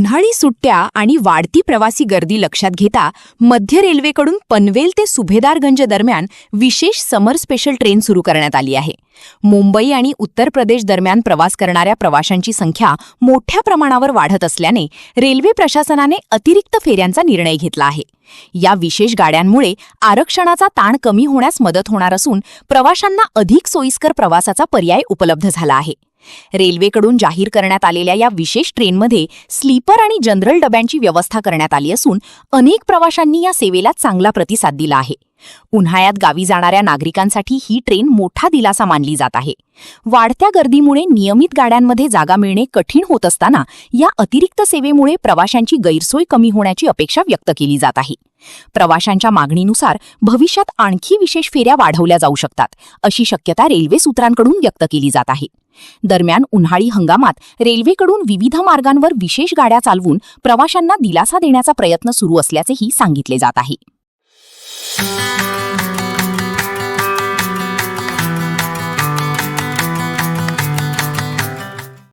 उन्हाळी सुट्ट्या आणि वाढती प्रवासी गर्दी लक्षात घेता मध्य रेल्वेकडून पनवेल ते सुभेदारगंज दरम्यान विशेष समर स्पेशल ट्रेन सुरू करण्यात आली आहे. मुंबई आणि उत्तर प्रदेश दरम्यान प्रवास करणाऱ्या प्रवाशांची संख्या मोठ्या प्रमाणावर वाढत असल्याने रेल्वे प्रशासनाने अतिरिक्त फेऱ्यांचा निर्णय घेतला आहे. या विशेष गाड्यांमुळे आरक्षणाचा ताण कमी होण्यास मदत होणार असून प्रवाशांना अधिक सोयीस्कर प्रवासाचा पर्याय उपलब्ध झाला आहे. रेल्वेकडून जाहीर करण्यात आलेल्या या विशेष ट्रेनमध्ये स्लीपर आणि जनरल डब्यांची व्यवस्था करण्यात आली असून अनेक प्रवाशांनी या सेवेला चांगला प्रतिसाद दिला आहे. उन्हाळ्यात गावी जाणाऱ्या नागरिकांसाठी ही ट्रेन मोठा दिलासा मानली जात आहे. वाढत्या गर्दीमुळे नियमित गाड्यांमध्ये जागा मिळणे कठीण होत असताना या अतिरिक्त सेवेमुळे प्रवाशांची गैरसोय कमी होण्याची अपेक्षा व्यक्त केली जात आहे. प्रवाशांच्या मागणीनुसार भविष्यात आणखी विशेष फेऱ्या वाढवल्या जाऊ शकतात अशी शक्यता रेल्वे सूत्रांकडून व्यक्त केली जात आहे. दरम्यान उन्हाळी हंगामात रेल्वेकडून विविध मार्गांवर विशेष गाड्या चालवून प्रवाशांना दिलासा देण्याचा प्रयत्न सुरू असल्याचेही सांगितले जात आहे.